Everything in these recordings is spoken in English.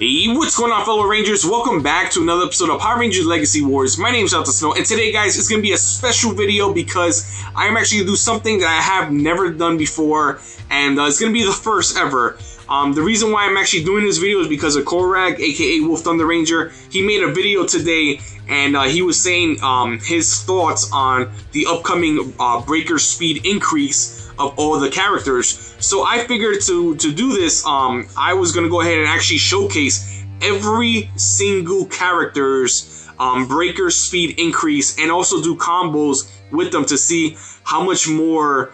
Hey, what's going on, fellow Rangers? Welcome back to another episode of Power Rangers Legacy Wars. My name is Delta Snow, and today, guys, it's going to be a special video because I am actually going to do something that I have never done before, and it's going to be the first ever. The reason why I'm actually doing this video is because of Korag, aka Wolf Thunder Ranger. He made a video today, and he was saying his thoughts on the upcoming breaker speed increase of all the characters. So I figured to do this, I was going to go ahead and actually showcase every single character's breaker speed increase and also do combos with them to see how much more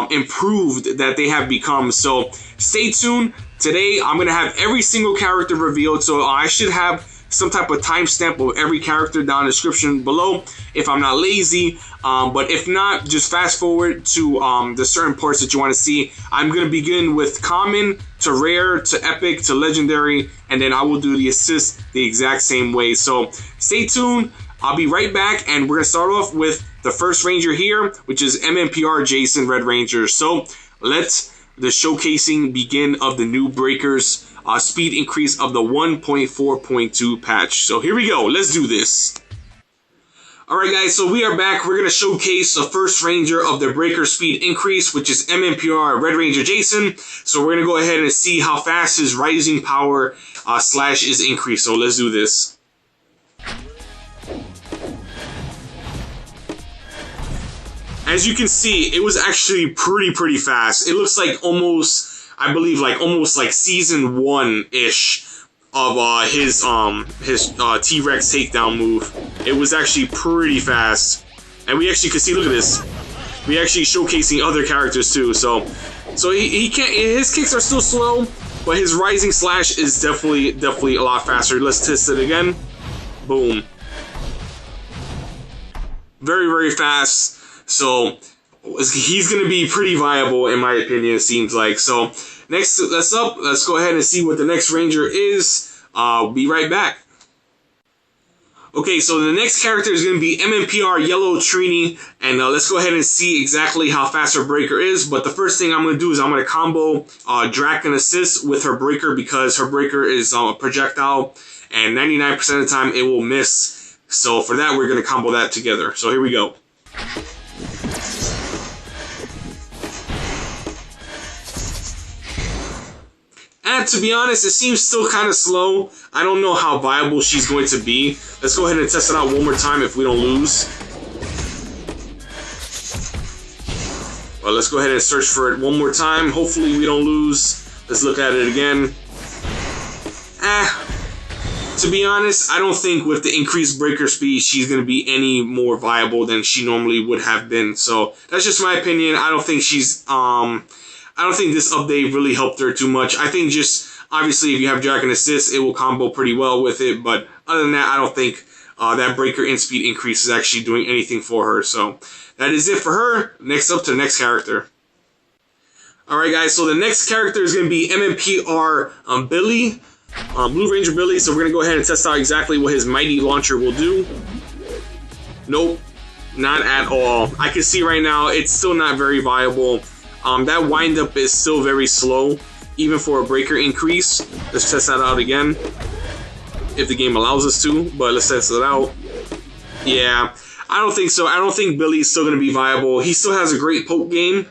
improved that they have become. So stay tuned. Today I'm going to have every single character revealed, so I should have some type of timestamp of every character down in the description below if I'm not lazy. But if not, just fast forward to the certain parts that you want to see. I'm going to begin with common to rare to epic to legendary, and then I will do the assist the exact same way. So stay tuned. I'll be right back, and we're going to start off with the first ranger here, which is MMPR Jason Red Ranger. So let's the showcasing begin of the new breakers speed increase of the 1.4.2 patch. So here we go. Let's do this. Alright guys, so we are back. We're going to showcase the first ranger of the breaker speed increase, which is MMPR Red Ranger Jason. So we're going to go ahead and see how fast his rising power slash is increased. So let's do this. As you can see, it was actually pretty fast. It looks like almost, I believe, like almost like season 1-ish of his T-Rex takedown move. It was actually pretty fast, and we actually could see. Look at this. We actually showcasing other characters too. So he can't. His kicks are still slow, but his rising slash is definitely a lot faster. Let's test it again. Boom. Very fast. So he's gonna be pretty viable in my opinion. It seems like. So next, let's go ahead and see what the next ranger is. I'll be right back. Okay, so the next character is going to be MMPR Yellow Trini, and let's go ahead and see exactly how fast her breaker is. But the first thing I'm going to do is I'm going to combo Drakkon assist with her breaker, because her breaker is a projectile, and 99% of the time it will miss. So for that, we're going to combo that together. So here we go. And to be honest, it seems still kind of slow. I don't know how viable she's going to be. Let's go ahead and test it out one more time if we don't lose. Well, let's go ahead and search for it one more time. Hopefully we don't lose. Let's look at it again. To be honest, I don't think with the increased breaker speed, she's going to be any more viable than she normally would have been. So that's just my opinion. I don't think she's... I don't think this update really helped her too much. I think just, obviously, if you have Drakkon Assist, it will combo pretty well with it. But other than that, I don't think that breaker in speed increase is actually doing anything for her. So that is it for her. Next up to the next character. Alright guys, so the next character is going to be MMPR Billy. Blue Ranger Billy. So we're going to go ahead and test out exactly what his Mighty Launcher will do. Nope. Not at all. I can see right now, it's still not very viable. That windup is still very slow, even for a breaker increase. Let's test that out again, if the game allows us to, but let's test it out. Yeah, I don't think so. I don't think Billy's still going to be viable. He still has a great poke game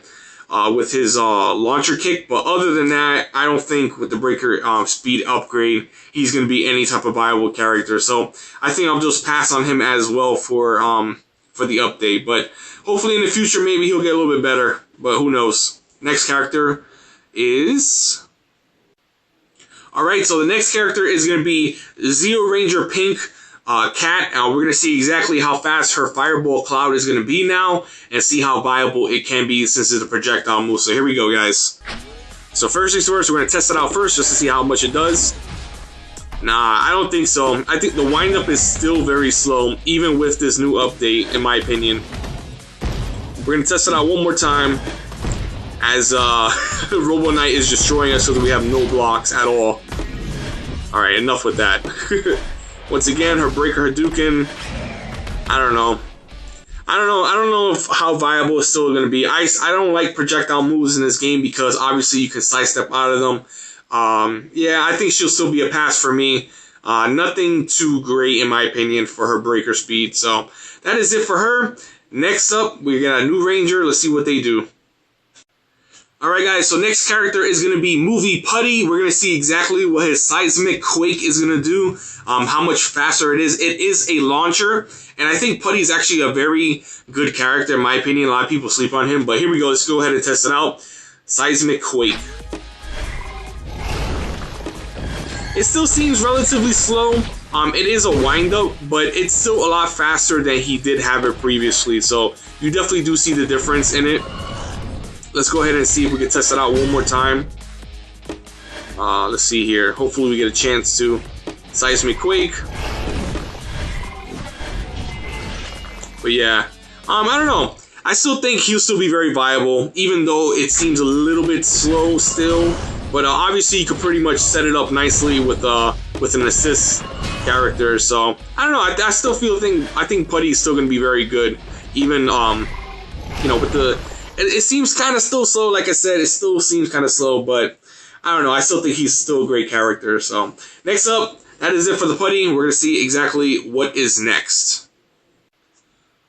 with his launcher kick, but other than that, I don't think with the breaker speed upgrade, he's going to be any type of viable character. So I think I'll just pass on him as well for the update, but hopefully in the future maybe he'll get a little bit better, but who knows. Next character is... Alright, so the next character is going to be Zeo Ranger Pink Cat. We're going to see exactly how fast her Fireball Cloud is going to be now, and see how viable it can be since it's a projectile move. So here we go, guys. So first things first, we're going to test it out first just to see how much it does. Nah, I don't think so. I think the windup is still very slow, even with this new update, in my opinion. We're going to test it out one more time, as Robo Knight is destroying us so that we have no blocks at all. Alright, enough with that. Once again, her breaker Hadouken, I don't know. I don't know if how viable it's still going to be. I don't like projectile moves in this game because obviously you can sidestep out of them. Yeah, I think she'll still be a pass for me. Nothing too great, in my opinion, for her breaker speed. So that is it for her. Next up, we got a new Ranger. Let's see what they do. Alright guys, so next character is going to be Movie Putty. We're going to see exactly what his Seismic Quake is going to do, how much faster it is. It is a launcher, and I think Putty is actually a very good character in my opinion. A lot of people sleep on him, but here we go. Let's go ahead and test it out. Seismic Quake. It still seems relatively slow. It is a wind-up, but it's still a lot faster than he did have it previously, so you definitely do see the difference in it. Let's go ahead and see if we can test it out one more time. Let's see here. Hopefully we get a chance to. Seismic Quake. But yeah. I don't know. I still think he'll still be very viable, even though it seems a little bit slow still. But obviously you could pretty much set it up nicely with an assist character. So, I don't know. I still I think Putty is still going to be very good. Even, you know, with the... It seems kind of still slow, like I said, it still seems kind of slow, but I don't know, I still think he's still a great character. So, next up, that is it for the Putty. We're going to see exactly what is next.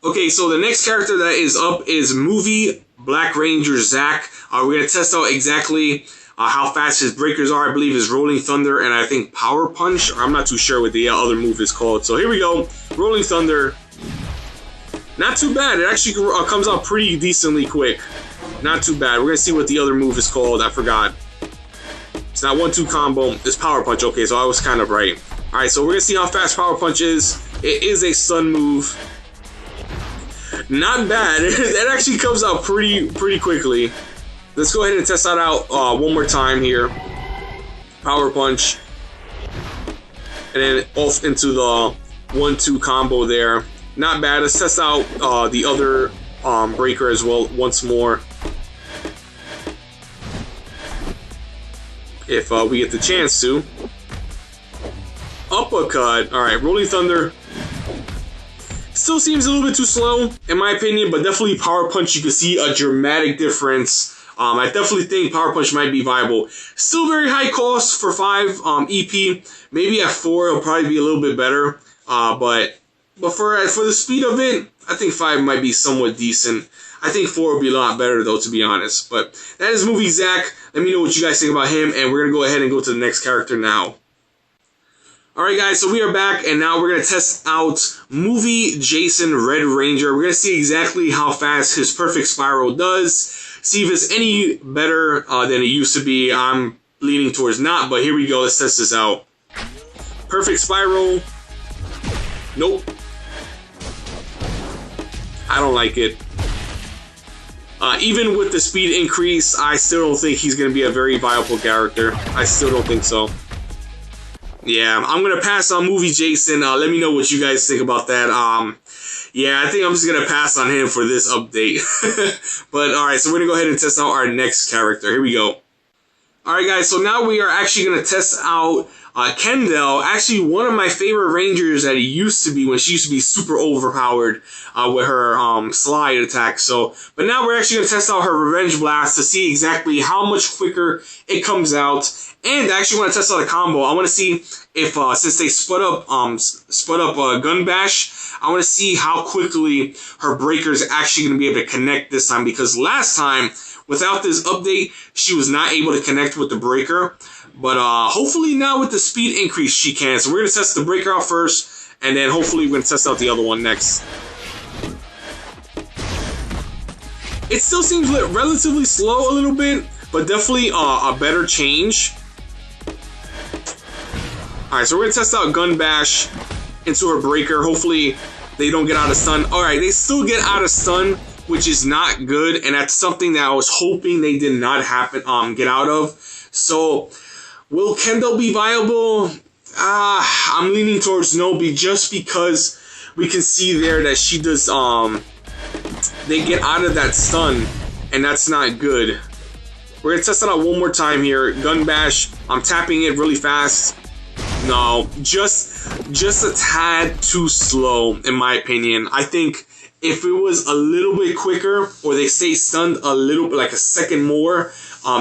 Okay, so the next character that is up is Movie Black Ranger Zack. We're going to test out exactly how fast his breakers are. I believe his Rolling Thunder and I think Power Punch, or I'm not too sure what the other move is called. So here we go, Rolling Thunder. Not too bad. It actually comes out pretty decently quick. Not too bad. We're going to see what the other move is called. I forgot. It's not 1-2 combo. It's Power Punch. Okay, so I was kind of right. Alright, so we're going to see how fast Power Punch is. It is a stun move. Not bad. It actually comes out pretty quickly. Let's go ahead and test that out one more time here. Power Punch. And then off into the 1-2 combo there. Not bad. Let's test out the other breaker as well once more. If we get the chance to. Uppercut. Alright, Rolling Thunder. Still seems a little bit too slow, in my opinion, but definitely Power Punch, you can see a dramatic difference. I definitely think Power Punch might be viable. Still very high cost for 5 EP. Maybe at 4 it'll probably be a little bit better. But for the speed of it, I think 5 might be somewhat decent. I think 4 would be a lot better, though, to be honest. But that is Movie Zack. Let me know what you guys think about him, and we're going to go ahead and go to the next character now. Alright, guys, so we are back, and now we're going to test out Movie Jason Red Ranger. We're going to see exactly how fast his Perfect Spiral does. See if it's any better than it used to be. I'm leaning towards not, but here we go. Let's test this out. Perfect Spiral. Nope. I don't like it. Even with the speed increase, I still don't think he's going to be a very viable character. I still don't think so. Yeah, I'm going to pass on Movie Jason. Let me know what you guys think about that. Yeah, I think I'm just going to pass on him for this update. But, alright, so we're going to go ahead and test out our next character. Here we go. Alright, guys, so now we are actually going to test out Kendell, actually one of my favorite Rangers that it used to be when she used to be super overpowered with her slide attack. So, but now we're actually going to test out her Revenge Blast to see exactly how much quicker it comes out. And I actually want to test out a combo. I want to see if since they split up Gun Bash, I want to see how quickly her breaker is actually going to be able to connect this time, because last time without this update she was not able to connect with the breaker. But hopefully now with the speed increase she can. So we're going to test the breaker out first, and then hopefully we're going to test out the other one next. It still seems relatively slow a little bit, but definitely a better change. Alright, so we're going to test out Gun Bash into her breaker. Hopefully they don't get out of stun. Alright, they still get out of stun, which is not good, and that's something that I was hoping they did not get out of. So, will Kendell be viable? I'm leaning towards no, just because we can see there that she does, they get out of that stun, and that's not good. We're going to test it out one more time here. Gun Bash, I'm tapping it really fast. No, just a tad too slow, in my opinion. I think if it was a little bit quicker, or they stay stunned a little bit, like a second more,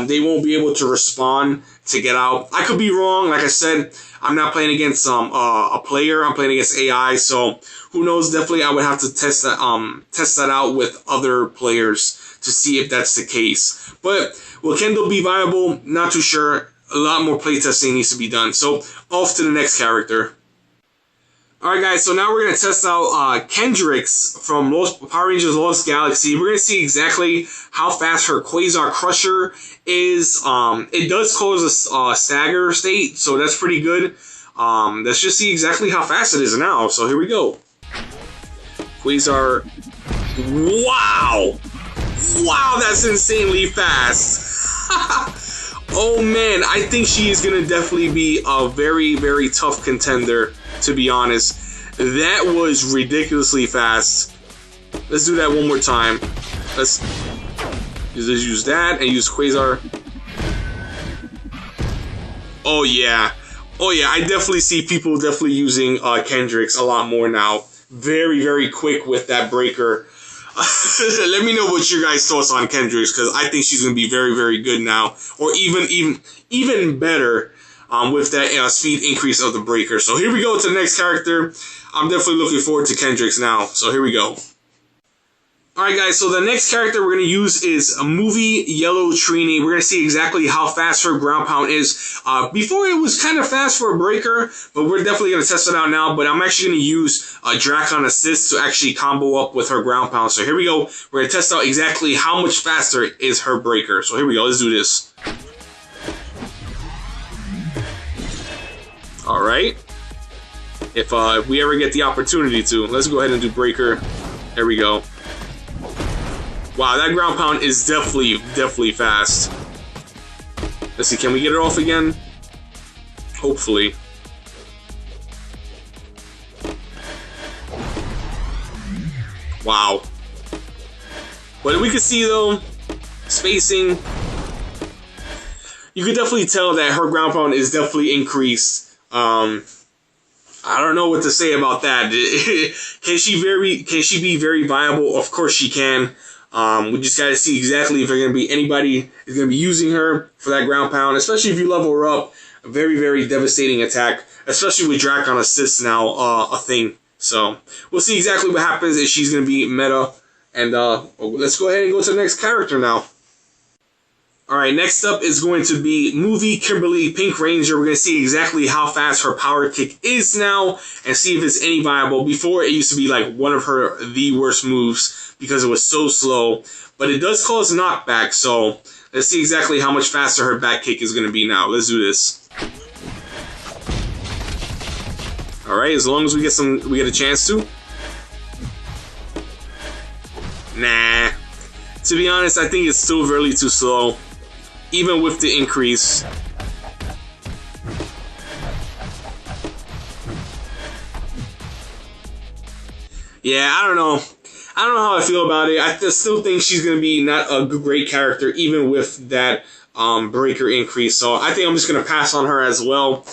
they won't be able to respond to get out. I could be wrong. Like I said, I'm not playing against a player. I'm playing against AI, so who knows? Definitely, I would have to test that out with other players to see if that's the case. But will Kendell be viable? Not too sure. A lot more playtesting needs to be done. So off to the next character. Alright guys, so now we're going to test out KenDrix from Power Rangers Lost Galaxy. We're going to see exactly how fast her Quasar Crusher is. It does cause a stagger state, so that's pretty good. Let's just see exactly how fast it is now. So here we go. Quasar. Wow! Wow, that's insanely fast. Oh man, I think she is going to definitely be a very, very tough contender, to be honest. That was ridiculously fast. Let's do that one more time. Let's just use that and use Quasar. Oh yeah. Oh yeah, I definitely see people definitely using KenDrix a lot more now. Very, very quick with that breaker. Let me know what your guys' thoughts on KenDrix, because I think she's going to be very, very good now. Or even better with that speed increase of the breaker. So here we go to the next character. I'm definitely looking forward to KenDrix now. So here we go. Alright guys, so the next character we're going to use is a movie Yellow Trini. We're going to see exactly how fast her ground pound is. Before it was kind of fast for a breaker, but we're definitely going to test it out now. But I'm actually going to use a Drakkon assist to actually combo up with her ground pound. So here we go. We're going to test out exactly how much faster is her breaker. So here we go. Let's do this. Alright. If we ever get the opportunity to, let's go ahead and do breaker. There we go. Wow, that ground pound is definitely fast. Let's see, can we get it off again? Hopefully. Wow. What we could see though, spacing, you could definitely tell that her ground pound is definitely increased. I don't know what to say about that. Can she be very viable? Of course she can. We just got to see exactly if there's going to be anybody is going to be using her for that ground pound, especially if you level her up. A very, very devastating attack, especially with Drakkon assist now a thing. So we'll see exactly what happens if she's going to be meta. And let's go ahead and go to the next character now. Alright, next up is going to be movie Kimberly Pink Ranger. We're going to see exactly how fast her power kick is now and see if it's any viable. Before, it used to be like one of the worst moves because it was so slow. But it does cause knockback, so let's see exactly how much faster her back kick is going to be now. Let's do this. Alright, as long as we get a chance to. Nah. To be honest, I think it's still really too slow. Even with the increase. Yeah, I don't know. I don't know how I feel about it. I still think she's going to be not a great character, even with that breaker increase. So I think I'm just going to pass on her as well.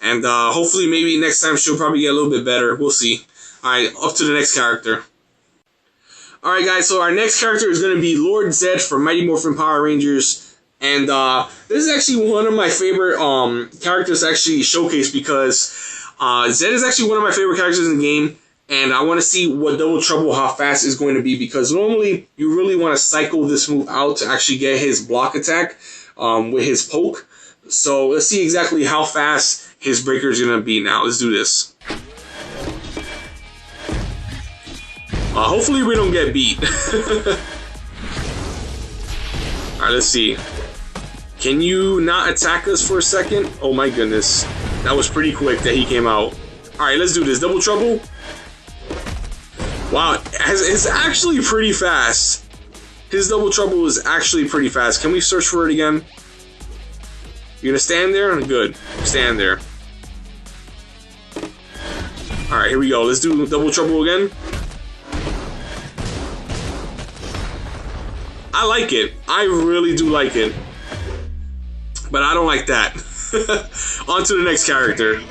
And hopefully maybe next time she'll probably get a little bit better. We'll see. Alright, up to the next character. Alright guys, so our next character is going to be Lord Zedd from Mighty Morphin Power Rangers. And this is actually one of my favorite characters to actually showcase because Zedd is actually one of my favorite characters in the game. And I want to see what Double Trouble, how fast it's going to be, because normally you really want to cycle this move out to actually get his block attack with his poke. So let's see exactly how fast his breaker is going to be now. Let's do this. Hopefully we don't get beat. Alright, let's see. Can you not attack us for a second? Oh my goodness. That was pretty quick that he came out. Alright, let's do this. Double Trouble. Wow, it's actually pretty fast. His Double Trouble is actually pretty fast. Can we search for it again? You're gonna stand there? Good. Stand there. Alright, here we go. Let's do Double Trouble again. I like it. I really do like it. But I don't like that. On to the next character.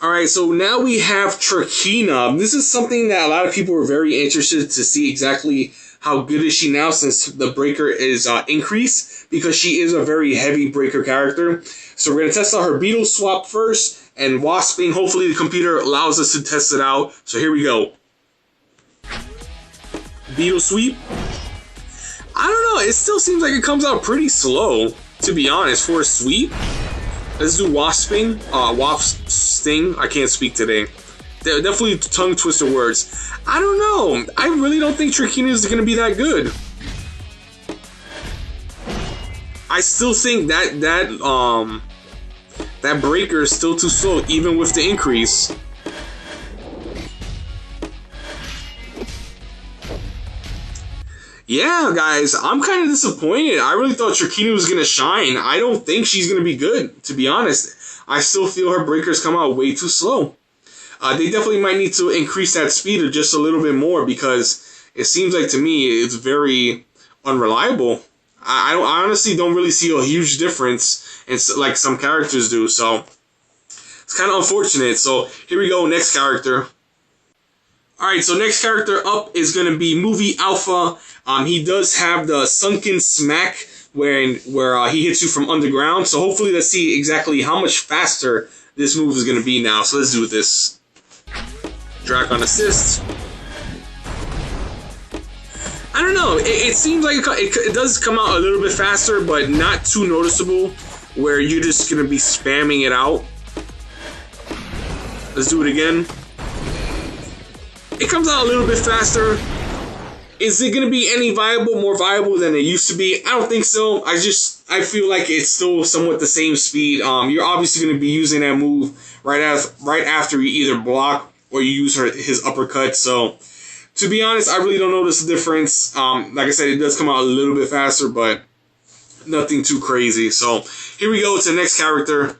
Alright, so now we have Terrkena. This is something that a lot of people are very interested to see exactly how good is she now since the breaker is increased, because she is a very heavy breaker character. So we're going to test out her beetle swap first and wasping. Hopefully the computer allows us to test it out. So here we go. Beetle sweep. I don't know, it still seems like it comes out pretty slow, to be honest, for a sweep. Let's do wasping. Wasp sting. I can't speak today. They're definitely tongue twister words. I don't know. I really don't think Terrkena is going to be that good. I still think that breaker is still too slow, even with the increase. Yeah, guys, I'm kind of disappointed. I really thought Terrkena was going to shine. I don't think she's going to be good, to be honest. I still feel her breakers come out way too slow. They definitely might need to increase that speed just a little bit more, because it seems like to me it's very unreliable. I honestly don't really see a huge difference in, like some characters do, so it's kind of unfortunate. So here we go, next character. Alright, so next character up is going to be Movie Alpha. He does have the Sunken Smack, where he hits you from underground. So hopefully let's see exactly how much faster this move is going to be now. So let's do this. Drakkon assist. I don't know. It seems like it does come out a little bit faster, but not too noticeable, where you're just going to be spamming it out. Let's do it again. It comes out a little bit faster. Is it going to be any more viable than it used to be? I don't think so. I feel like it's still somewhat the same speed. You're obviously going to be using that move right after you either block or you use his uppercut. So, to be honest, I really don't notice the difference. Like I said, it does come out a little bit faster, but nothing too crazy. So, here we go to the next character.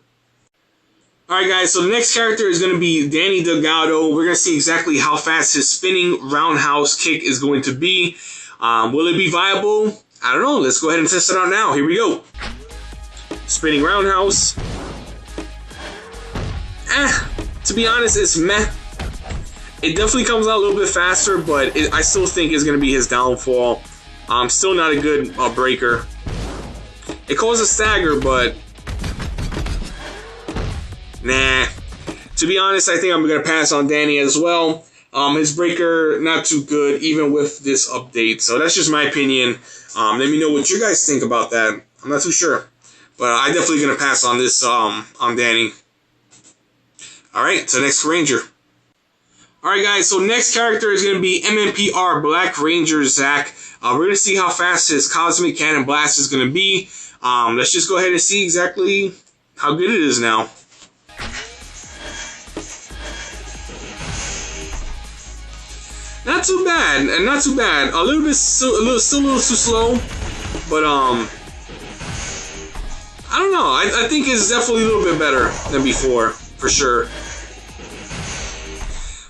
Alright guys, so the next character is going to be Danny Delgado. We're going to see exactly how fast his spinning roundhouse kick is going to be. Will it be viable? I don't know. Let's go ahead and test it out now. Here we go. Spinning roundhouse. To be honest, it's meh. It definitely comes out a little bit faster, but I still think it's going to be his downfall. Still not a good breaker. It causes stagger, but nah. To be honest, I think I'm going to pass on Danny as well. His breaker, not too good, even with this update. So that's just my opinion. Let me know what you guys think about that. I'm not too sure. But I'm definitely going to pass on this, on Danny. Alright, so next Ranger. Alright guys, so next character is going to be MMPR Black Ranger Zack. We're going to see how fast his Cosmic Cannon Blast is going to be. Let's just go ahead and see exactly how good it is now. Not too bad, and not too bad. A little bit, still a little too slow, but I don't know. I think it's definitely a little bit better than before, for sure.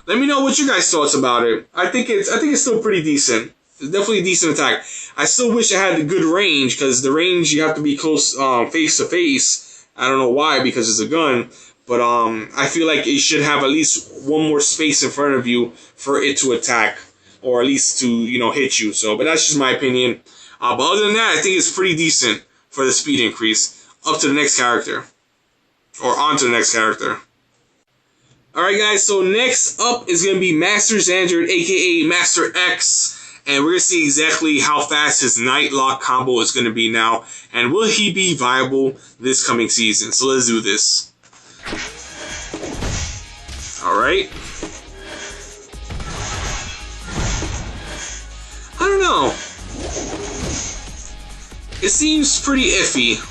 Let me know what you guys thoughts about it. I think it's still pretty decent. It's definitely a decent attack. I still wish it had a good range, because the range you have to be close, face to face. I don't know why, because it's a gun. But I feel like it should have at least one more space in front of you for it to attack, or at least to, you know, hit you. So, but that's just my opinion. But other than that, I think it's pretty decent for the speed increase. Up to the next character, or on to the next character. All right, guys. So next up is gonna be Master Xandred, aka Master X. And we're going to see exactly how fast his Night Lock combo is going to be now. And will he be viable this coming season? So let's do this. Alright. I don't know. It seems pretty iffy.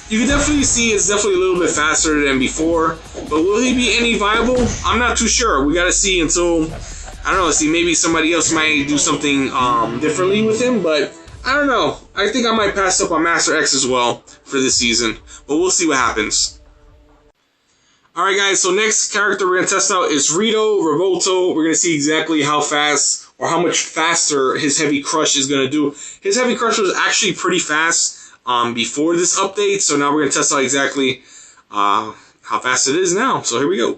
You can definitely see it's definitely a little bit faster than before, but will he be any viable? I'm not too sure. We gotta see until, I don't know, see maybe somebody else might do something differently with him, but I don't know. I think I might pass up on Master X as well for this season, but we'll see what happens. Alright guys, so next character we're gonna test out is Rito, Revolto. We're gonna see exactly how fast, or how much faster his Heavy Crush is gonna do. His Heavy Crush was actually pretty fast before this update, so now we're going to test out exactly how fast it is now. So here we go.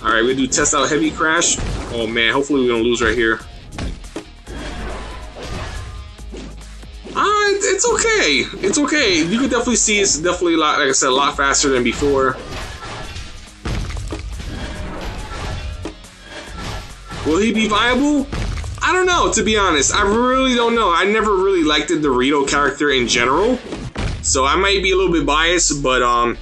Alright, we do test out heavy crash. Oh man, hopefully we're gonna lose right here. It's okay. It's okay. You can definitely see it's definitely like I said, a lot faster than before. Will he be viable? I don't know, to be honest. I really don't know. I never really liked the Rito character in general. So I might be a little bit biased, but I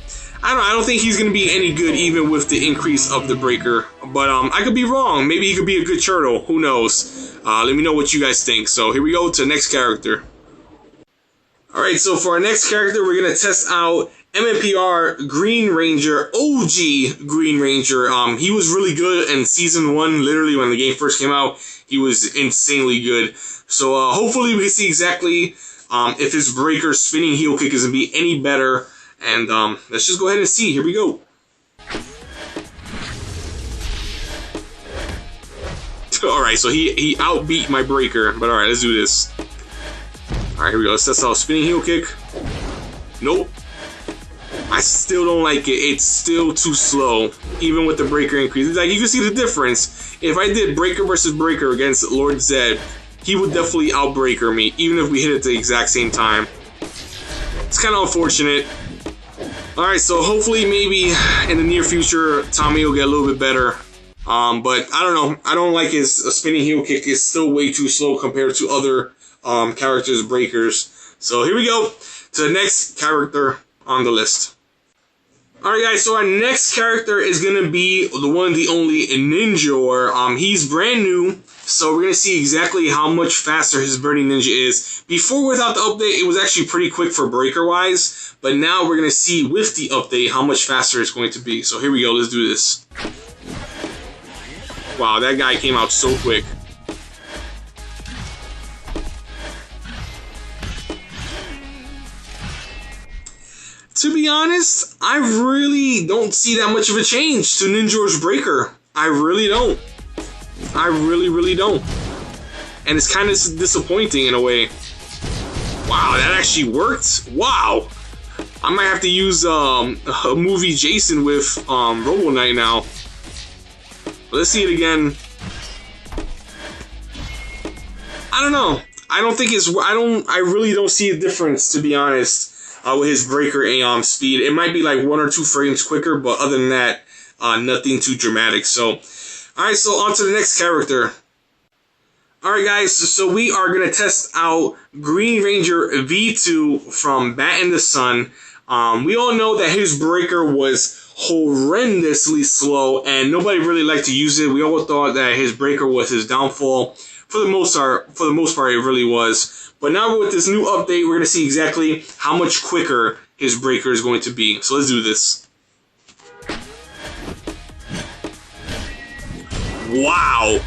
don't think he's gonna be any good even with the increase of the breaker. But I could be wrong. Maybe he could be a good turtle. Who knows? Let me know what you guys think. So here we go to the next character. Alright, so for our next character, we're gonna test out MMPR Green Ranger, OG Green Ranger. He was really good in Season 1, literally when the game first came out. He was insanely good. So hopefully we can see exactly if his breaker spinning heel kick is going to be any better. And let's just go ahead and see. Here we go. Alright, so he outbeat my breaker. But alright, let's do this. Alright, here we go. Let's test out spinning heel kick. Nope. I still don't like it. It's still too slow, even with the breaker increase. Like, you can see the difference. If I did breaker versus breaker against Lord Zedd, he would definitely outbreaker me, even if we hit it at the exact same time. It's kind of unfortunate. Alright, so hopefully maybe in the near future, Tommy will get a little bit better. But I don't know. I don't like his spinning heel kick. It's still way too slow compared to other characters' breakers. So here we go to the next character on the list. Alright guys, so our next character is going to be the one, the only Ninjor. He's brand new, so we're going to see exactly how much faster his Burning Ninja is. Before, without the update, it was actually pretty quick for breaker-wise, but now we're going to see with the update how much faster it's going to be. So here we go, let's do this. Wow, that guy came out so quick. To be honest, I really don't see that much of a change to Ninjor's breaker. I really don't. I really don't. And it's kind of disappointing in a way. Wow, that actually worked. Wow. I might have to use a movie Jason with Robo Knight now. Let's see it again. I don't know. I don't think it's. I really don't see a difference, to be honest. With his breaker speed. It might be like 1 or 2 frames quicker, but other than that, nothing too dramatic. So, alright, so on to the next character. Alright guys, so we are going to test out Green Ranger V2 from Bat in the Sun. We all know that his breaker was horrendously slow, and nobody really liked to use it. We all thought that his breaker was his downfall. For the most part, it really was. But now with this new update, we're going to see exactly how much quicker his breaker is going to be. So let's do this. Wow.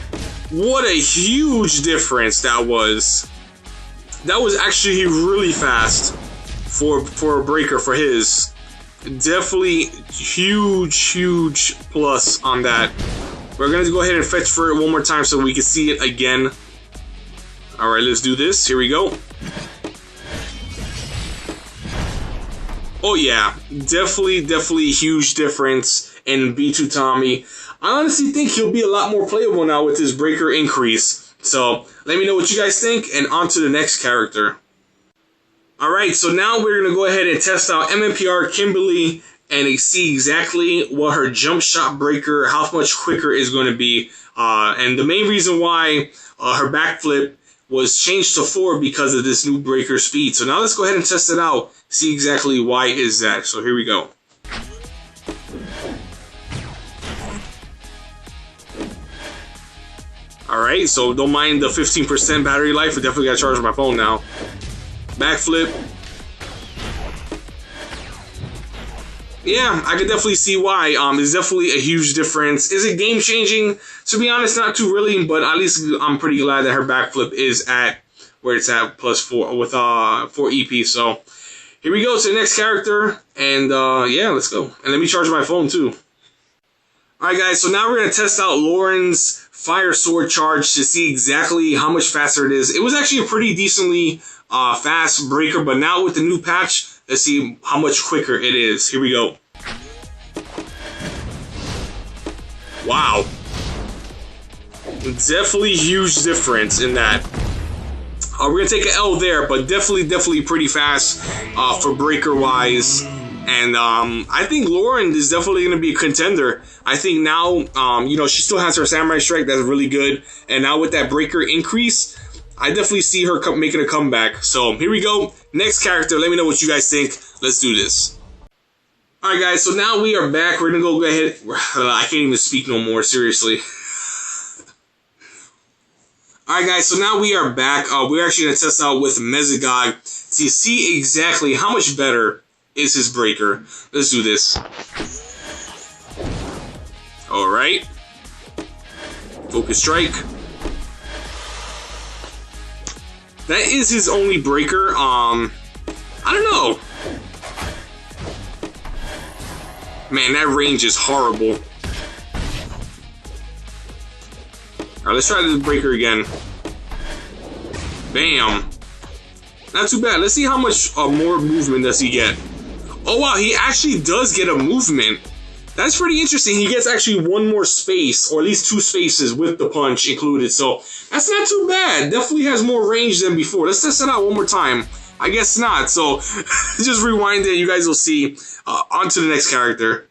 What a huge difference that was. That was actually really fast for a breaker for his. Definitely huge plus on that. We're going to go ahead and fetch for it one more time so we can see it again. Alright, let's do this. Here we go. Oh yeah, definitely huge difference in B2 Tommy. I honestly think he'll be a lot more playable now with his breaker increase. So, let me know what you guys think, and on to the next character. Alright, so now we're going to go ahead and test out MMPR Kimberly and see exactly what her jump shot breaker, how much quicker is going to be. And the main reason why her backflip was changed to 4 because of this new breaker speed. So now let's go ahead and test it out, see exactly why is that. So here we go. Alright, so don't mind the 15% battery life. I definitely got to charge my phone now. Backflip. Yeah, I can definitely see why. It's definitely a huge difference. Is it game changing? To be honest, not too really, but at least I'm pretty glad that her backflip is at where it's at +4 with 4 EP. So here we go to the next character, and yeah, let's go. And let me charge my phone too. Alright guys, so now we're gonna test out Lauren's Fire Sword charge to see exactly how much faster it is. It was actually a pretty decently fast breaker, but now with the new patch, let's see how much quicker it is. Here we go. Wow. Definitely huge difference in that. We're going to take an L there, but definitely pretty fast for breaker-wise. And I think Lauren is definitely going to be a contender. I think now, you know, she still has her Samurai Strike. That's really good. And now with that breaker increase, I definitely see her making a comeback. So here we go. Next character. Let me know what you guys think. Let's do this. Alright guys, so now we are back. We're going to go ahead. I can't even speak no more, seriously. Alright guys, so now we are back. We're actually going to test out with Mesogog to see exactly how much better is his breaker. Let's do this. Alright. Focus Strike. That is his only breaker. I don't know. Man, that range is horrible. Alright, let's try this breaker again. Bam. Not too bad. Let's see how much more movement does he get. Oh wow, he actually does get a movement. That's pretty interesting. He gets actually one more space, or at least 2 spaces with the punch included. So that's not too bad. Definitely has more range than before. Let's test it out one more time. I guess not. So just rewind it. You guys will see. On to the next character.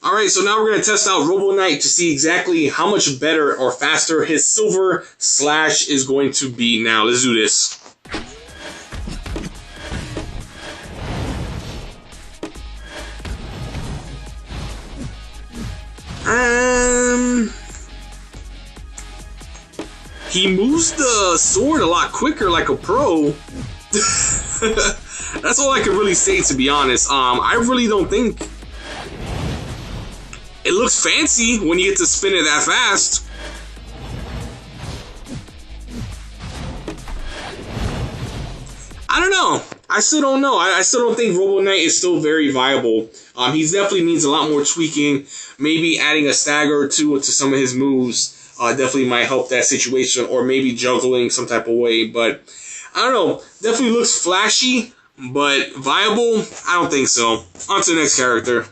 Alright, so now we're going to test out Robo Knight to see exactly how much better or faster his Silver Slash is going to be now. Let's do this. He moves the sword a lot quicker like a pro. That's all I can really say, to be honest. I really don't think it looks fancy when you get to spin it that fast. I don't know. I still don't know. I still don't think Robo Knight is still very viable. He definitely needs a lot more tweaking. Maybe adding a stagger or two to some of his moves definitely might help that situation, or maybe juggling some type of way. But I don't know. Definitely looks flashy, but viable? I don't think so. On to the next character.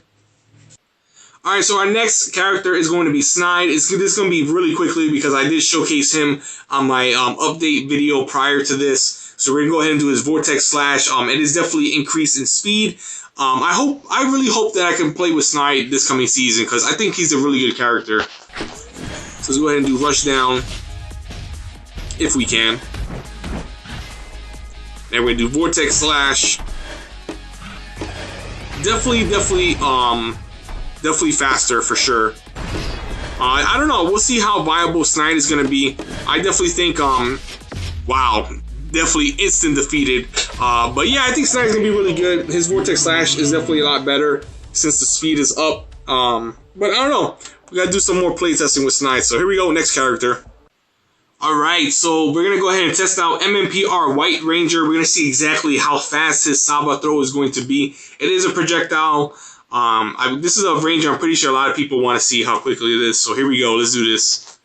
Alright, so our next character is going to be Snide. This is going to be really quickly because I did showcase him on my update video prior to this. So we're going to go ahead and do his Vortex Slash. It is definitely increased in speed. I really hope that I can play with Snide this coming season because I think he's a really good character. So let's go ahead and do Rush Down if we can. And we're going to do Vortex Slash. Definitely faster for sure. I don't know. We'll see how viable Snide is going to be. I definitely think, wow, definitely instant defeated. But yeah, I think Snide is going to be really good. His Vortex Slash is definitely a lot better since the speed is up. But I don't know. We got to do some more playtesting with Snide. So here we go, next character. Alright, so we're going to go ahead and test out MMPR White Ranger. We're going to see exactly how fast his Saba throw is going to be. It is a projectile. This is a Ranger I'm pretty sure a lot of people want to see how quickly it is. So here we go. Let's do this.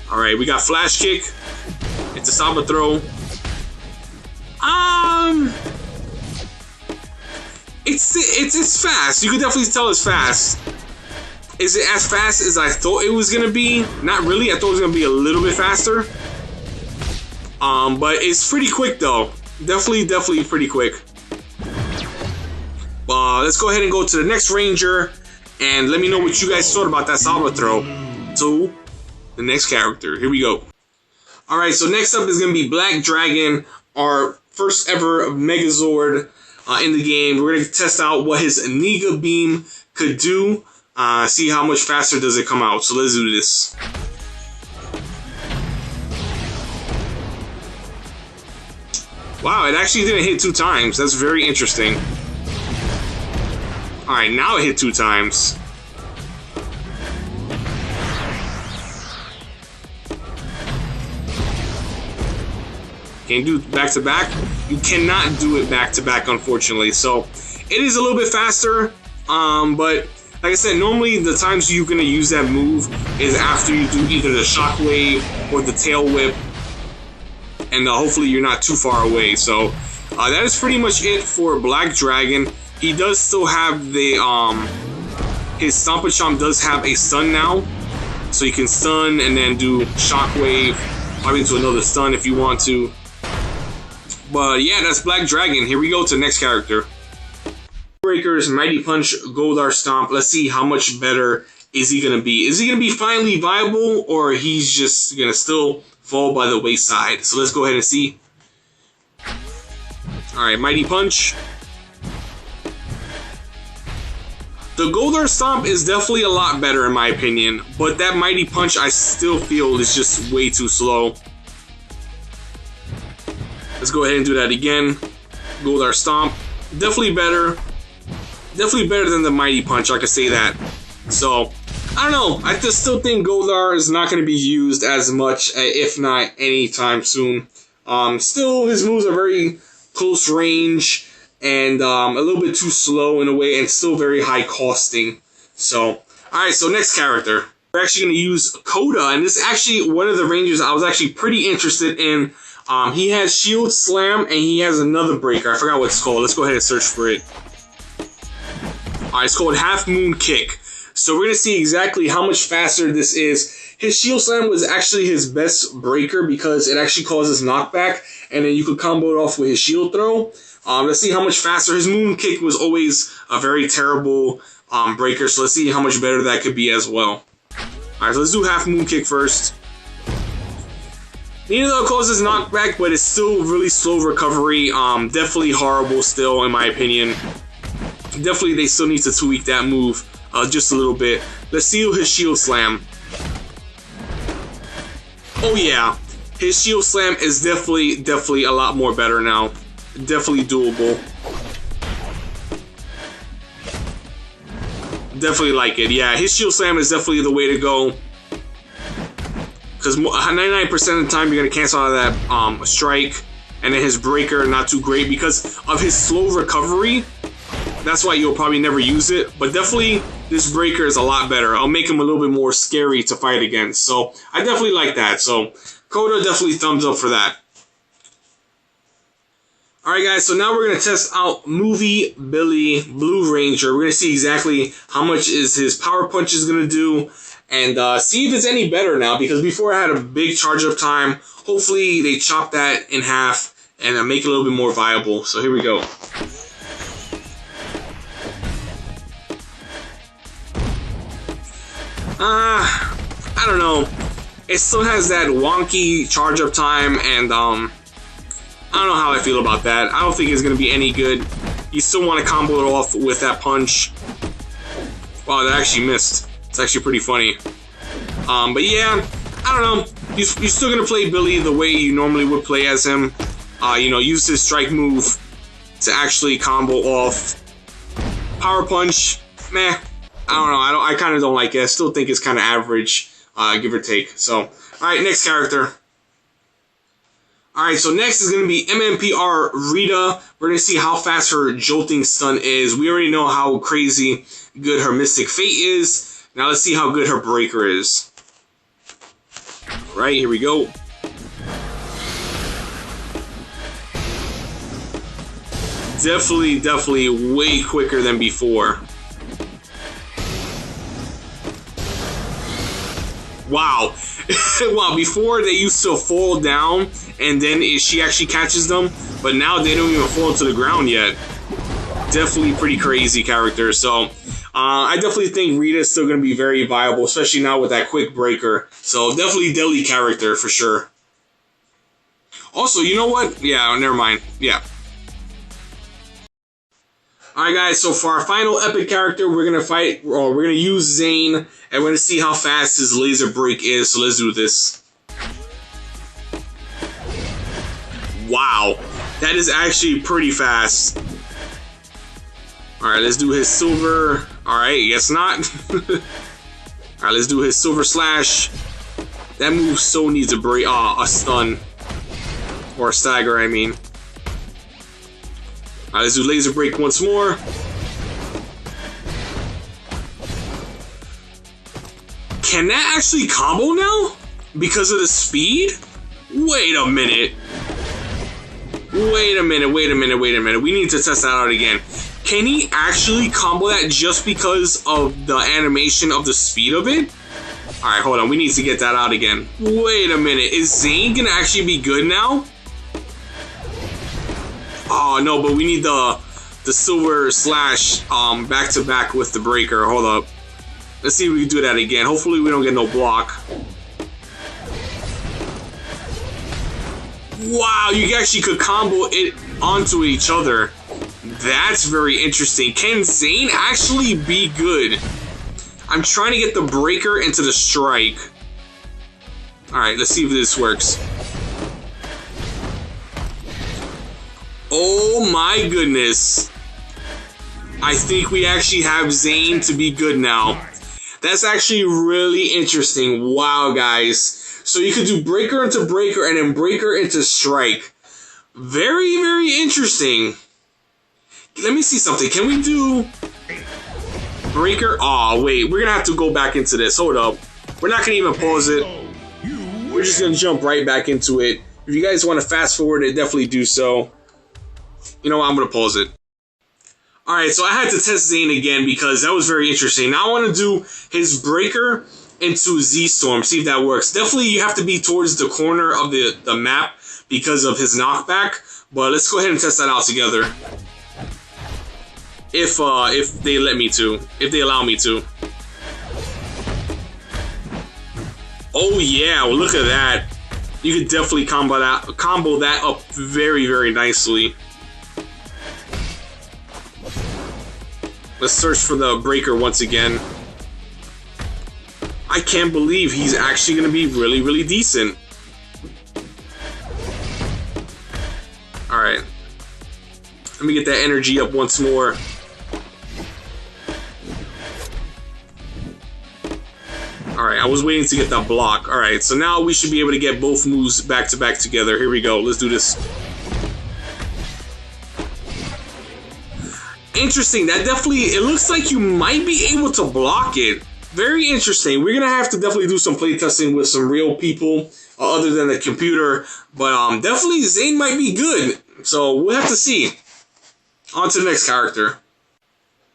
Alright, we got Flash Kick. It's a Saba throw. It's fast. You can definitely tell it's fast. Is it as fast as I thought it was gonna be? Not really. I thought it was gonna be a little bit faster. But it's pretty quick though. Definitely pretty quick. Let's go ahead and go to the next Ranger and let me know what you guys thought about that Saba throw. So, the next character. Here we go. Alright, so next up is going to be BlackDragon, our first ever Megazord in the game. We're going to test out what his Niga Beam could do. See how much faster does it come out. So let's do this. Wow, it actually didn't hit 2 times. That's very interesting. Alright, now it hit 2 times. Can you do it back to back? You cannot do it back to back, unfortunately. So it is a little bit faster, but like I said, normally the times you're gonna use that move is after you do either the Shockwave or the Tail Whip, and hopefully you're not too far away. So that is pretty much it for BlackDragon. He does still have the his Stompachomp does have a stun now. So you can stun and then do Shockwave, probably to another stun if you want to. But yeah, that's BlackDragon. Here we go to the next character. Breakers, Mighty Punch, Goldar Stomp. Let's see how much better is he going to be. Is he going to be finally viable, or he's just going to still fall by the wayside? So let's go ahead and see. Alright, Mighty Punch. The Goldar Stomp is definitely a lot better in my opinion, but that Mighty Punch I still feel is just way too slow. Let's go ahead and do that again. Goldar Stomp. Definitely better. Definitely better than the Mighty Punch, I can say that. So, I don't know. I just still think Goldar is not going to be used as much, if not anytime soon. Still, his moves are very close range and a little bit too slow in a way, and still very high costing. So, alright, so next character. We're actually going to use Koda, and this is actually one of the rangers I was actually pretty interested in. He has Shield Slam, and he has another breaker. I forgot what it's called. Let's go ahead and search for it. Alright, it's called Half Moon Kick. So we're going to see exactly how much faster this is. His Shield Slam was actually his best breaker because it actually causes knockback, and then you could combo it off with his Shield Throw. Let's see how much faster. His Moon Kick was always a very terrible breaker, so let's see how much better that could be as well. Alright, so let's do Half Moon Kick first. Even though it causes knockback, but it's still really slow recovery. Definitely horrible still, in my opinion. Definitely, they still need to tweak that move just a little bit. Let's see his Shield Slam. Oh yeah, his Shield Slam is definitely a lot more better now. Definitely doable. Definitely like it. Yeah, his Shield Slam is definitely the way to go. Because 99% of the time you're going to cancel out of that strike. And then his breaker, not too great because of his slow recovery. That's why you'll probably never use it. But definitely, this breaker is a lot better. I'll make him a little bit more scary to fight against. So, I definitely like that. So, Koda, definitely thumbs up for that. Alright guys, so now we're going to test out Movie Billy Blue Ranger. We're going to see exactly how much is his Power Punch is going to do. And see if it's any better now. Because before I had a big charge up time. Hopefully, they chop that in half and make it a little bit more viable. So, here we go. I don't know. It still has that wonky charge up time, and I don't know how I feel about that. I don't think it's going to be any good. You still want to combo it off with that punch. Wow, that actually missed. It's actually pretty funny. But yeah, I don't know. You're still going to play Billy the way you normally would play as him. You know, use his strike move to actually combo off. Power Punch, meh. I don't know. I kind of don't like it. I still think it's kind of average, give or take. So, alright, next character. Alright, so next is going to be MMPR Rita. We're going to see how fast her Jolting Stun is. We already know how crazy good her Mystic Fate is. Now let's see how good her Breaker is. Alright, here we go. Definitely way quicker than before. Wow. Wow, before they used to fall down and then she actually catches them, but now they don't even fall to the ground yet. Definitely pretty crazy character. So, I definitely think Rita is still going to be very viable, especially now with that quick breaker. So, definitely Deli character for sure. Also, you know what? Yeah, never mind. Yeah. Alright guys, so for our final epic character, we're gonna use Zhane, and we're gonna see how fast his laser break is, so let's do this. Wow, that is actually pretty fast. Alright, let's do his silver. Alright, guess not. Alright, let's do his silver slash. That move so needs a break, a stun. Or a stagger, I mean. Alright, let's do laser break once more. Can that actually combo now? Because of the speed? Wait a minute. Wait a minute. We need to test that out again. Can he actually combo that just because of the animation of the speed of it? Alright, hold on. We need to get that out again. Wait a minute. Is Zhane gonna actually be good now? Oh, no, but we need the silver slash back to back with the breaker. Hold up. Let's see if we can do that again. Hopefully we don't get no block. Wow, you actually could combo it onto each other. That's very interesting. Can Zhane actually be good? I'm trying to get the breaker into the strike. Alright, let's see if this works. Oh my goodness. I think we actually have Zhane to be good now. That's actually really interesting. Wow, guys. So you could do breaker into breaker and then breaker into strike. Very, very interesting. Let me see something. Can we do breaker? Oh, wait. We're going to have to go back into this. Hold up. We're not going to even pause it. We're just going to jump right back into it. If you guys want to fast forward it, definitely do so. You know what? I'm going to pause it. Alright, so I had to test Zhane again because that was very interesting. Now I want to do his breaker into Z-Storm. See if that works. Definitely you have to be towards the corner of the map because of his knockback. But let's go ahead and test that out together. If they let me to. If they allow me to. Oh yeah, well, look at that. You could definitely combo that up very, very nicely. Let's search for the breaker once again. I can't believe he's actually going to be really, really decent. Alright. Let me get that energy up once more. Alright, I was waiting to get that block. Alright, so now we should be able to get both moves back to back together. Here we go. Let's do this. Interesting. That definitely, it looks like you might be able to block it. Very interesting. We're going to have to definitely do some playtesting with some real people other than the computer. But definitely Zhane might be good. So we'll have to see. On to the next character.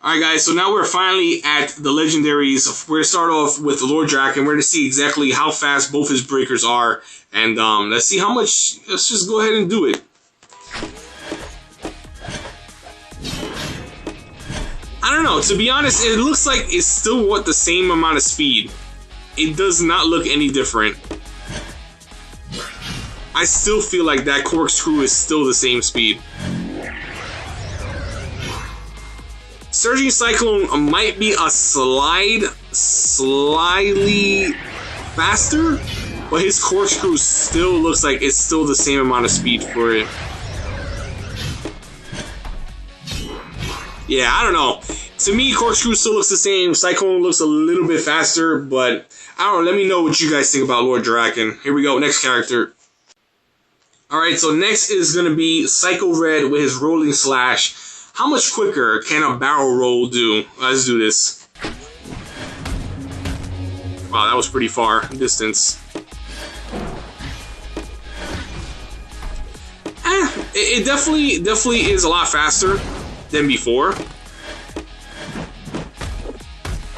Alright guys, so now we're finally at the legendaries. We're going to start off with Lord Drakkon. We're going to see exactly how fast both his breakers are. And let's see how much, let's just go ahead and do it. I don't know, to be honest, it looks like it's still the same amount of speed. It does not look any different. I still feel like that corkscrew is still the same speed. Surging Cyclone might be a slightly faster, but his corkscrew still looks like it's still the same amount of speed for it. Yeah, I don't know. To me, corkscrew still looks the same. Cyclone looks a little bit faster, but I don't know. Let me know what you guys think about Lord Drakkon. Here we go. Next character. Alright, so next is going to be Psycho Red with his Rolling Slash. How much quicker can a barrel roll do? Let's do this. Wow, that was pretty far distance. It definitely is a lot faster than before.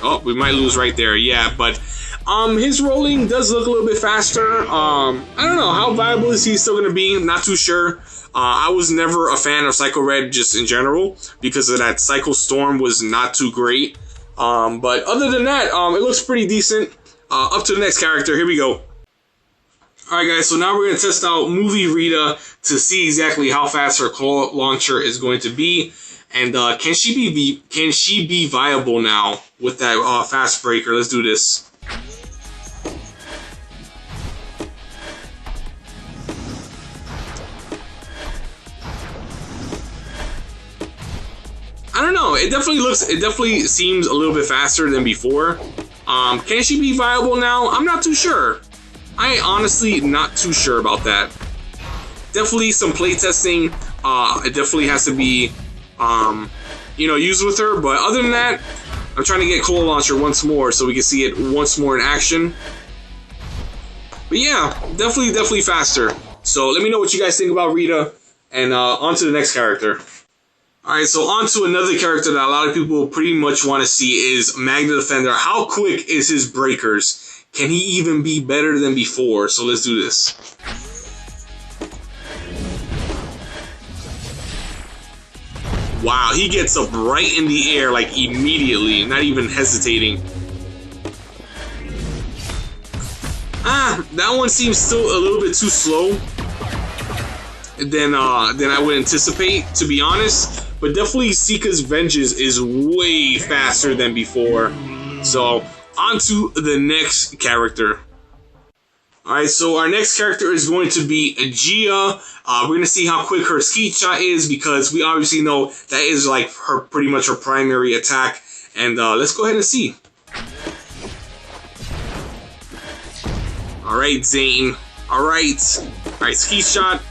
Oh, we might lose right there. Yeah, but his rolling does look a little bit faster. I don't know how viable is he still going to be. I'm not too sure. I was never a fan of Psycho Red just in general because of that Psycho Storm was not too great. But other than that, it looks pretty decent. Up to the next character. Here we go. Alright guys, so now we're going to test out Movie Rita to see exactly how fast her claw launcher is going to be. And can she be viable now with that fast breaker? Let's do this. I don't know. It definitely seems a little bit faster than before. Can she be viable now? I'm not too sure. I honestly not too sure about that. Definitely some playtesting. It definitely has to be, used with her. But other than that, I'm trying to get Claw Launcher once more so we can see it once more in action. But yeah, definitely faster. So let me know what you guys think about Rita. And on to the next character. Alright, so on to another character that a lot of people pretty much want to see is Manga Defender. How quick is his breakers? Can he even be better than before? So let's do this. Wow, he gets up right in the air, like immediately, not even hesitating. That one seems still a little bit too slow than I would anticipate, to be honest. But definitely Sika's Vengeance is way faster than before. So, on to the next character. Alright, so our next character is going to be Gia. We're going to see how quick her Skeet Shot is, because we obviously know that is like her pretty much her primary attack. And let's go ahead and see. Alright, Zhane. Alright, Skeet Shot.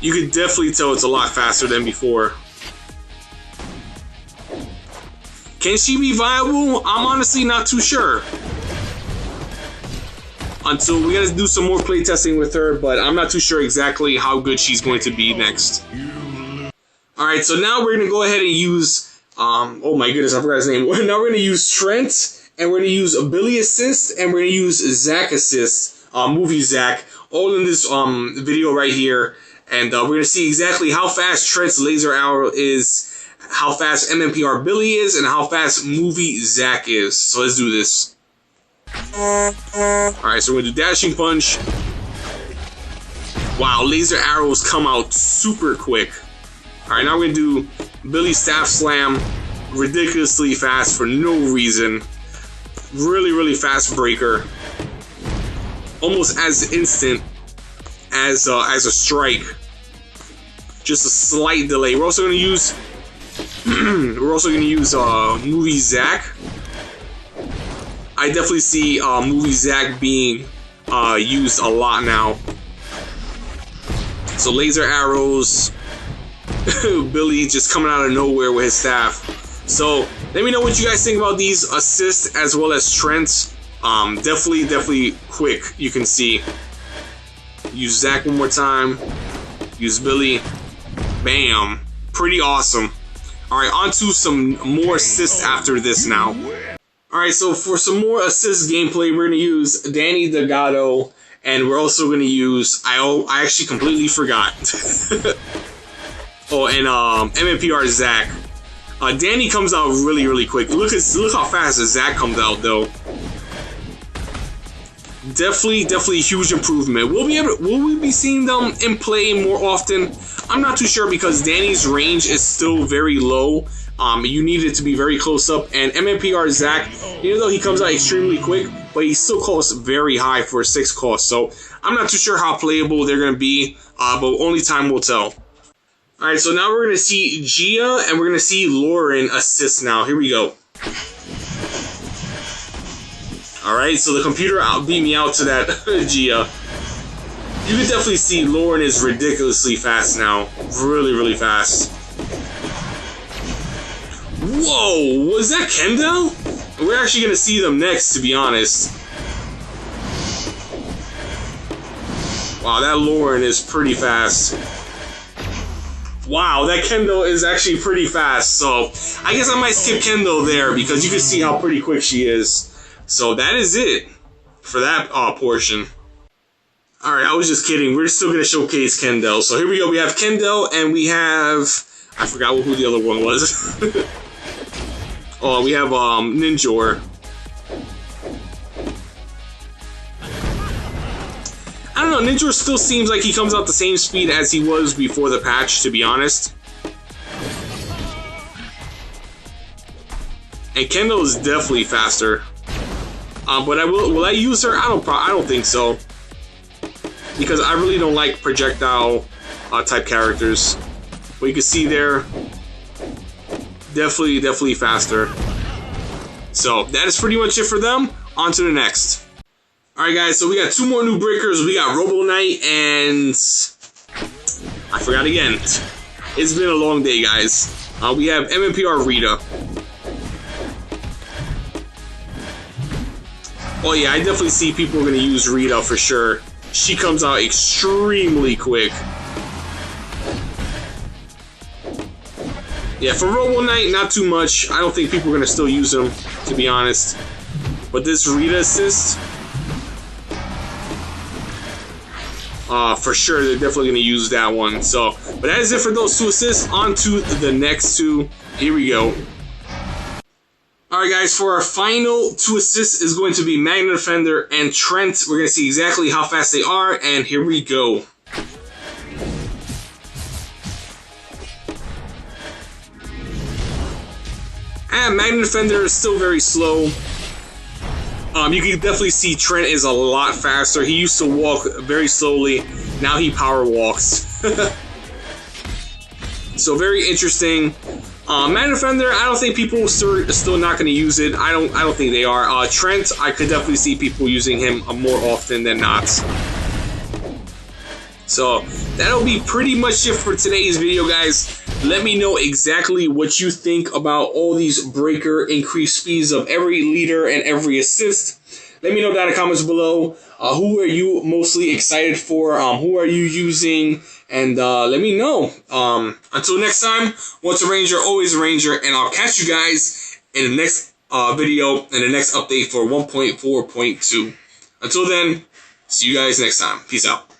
You can definitely tell it's a lot faster than before. Can she be viable? I'm honestly not too sure. Until we gotta do some more playtesting with her, but I'm not too sure exactly how good she's going to be next. Alright, so now we're gonna go ahead and use oh my goodness, I forgot his name. Now we're gonna use Trent, and we're gonna use Billy Assist, and we're gonna use Zack Assist, Movie Zack, all in this video right here. And we're going to see exactly how fast Trent's laser arrow is, how fast MMPR Billy is, and how fast Movie Zack is. So let's do this. Alright, so we're going to do Dashing Punch. Wow, laser arrows come out super quick. Alright, now we're going to do Billy Staff Slam. Ridiculously fast for no reason. Really, really fast breaker. Almost as instant as a strike. Just a slight delay. We're also gonna use Movie Zack. I definitely see Movie Zack being used a lot now. So laser arrows, Billy just coming out of nowhere with his staff. So let me know what you guys think about these assists as well as Trent's. Definitely quick. You can see. Use Zack one more time. Use Billy. Bam. Pretty awesome. Alright, on to some more assists after this now. Alright, so for some more assist gameplay, we're going to use Danny Delgado. And we're also going to use... I actually completely forgot. Oh, and MMPR Zack. Danny comes out really quick. Look how fast Zack comes out, though. Definitely huge improvement. Will we be seeing them in play more often? I'm not too sure, because Danny's range is still very low. You need it to be very close up, and MMPR Zack, even though he comes out extremely quick, but he still costs very high for a 6 cost. So I'm not too sure how playable they're going to be, but only time will tell. Alright, so now we're going to see Gia, and we're going to see Lauren assist now. Here we go. Alright, so the computer beat me out to that Gia. You can definitely see Lauren is ridiculously fast now. Really fast. Whoa, was that Kendell? We're actually going to see them next, to be honest. Wow, that Lauren is pretty fast. Wow, that Kendell is actually pretty fast. So, I guess I might skip Kendell there, because you can see how pretty quick she is. So that is it for that portion. Alright, I was just kidding. We're still going to showcase Kendell. So here we go. We have Kendell, and we have... I forgot who the other one was. Oh, we have Ninjor. I don't know, Ninjor still seems like he comes out the same speed as he was before the patch, to be honest. And Kendell is definitely faster. But will I use her? I don't think so. Because I really don't like projectile type characters. But you can see there, definitely faster. So that is pretty much it for them. On to the next. Alright guys, so we got 2 more new breakers. We got Robo Knight and... I forgot again. It's been a long day, guys. We have MMPR Rita. Oh yeah, I definitely see people are going to use Rita for sure. She comes out extremely quick. Yeah, for Robo Knight, not too much. I don't think people are going to still use him, to be honest. But this Rita assist, for sure, they're definitely going to use that one. So, but that is it for those 2 assists. On to the next 2. Here we go. Alright guys, for our final 2 assists is going to be Manga Defender and Trent. We're going to see exactly how fast they are, and here we go. And Manga Defender is still very slow. You can definitely see Trent is a lot faster. He used to walk very slowly. Now he power walks. So very interesting. Manga Defender, I don't think people are still not going to use it. I don't think they are. Trent, I could definitely see people using him more often than not. So that'll be pretty much it for today's video, guys. Let me know exactly what you think about all these breaker increased speeds of every leader and every assist. Let me know down in the comments below. Who are you mostly excited for? Who are you using? And let me know. Until next time, once a Ranger, always a Ranger. And I'll catch you guys in the next video and the next update for 1.4.2. Until then, see you guys next time. Peace out.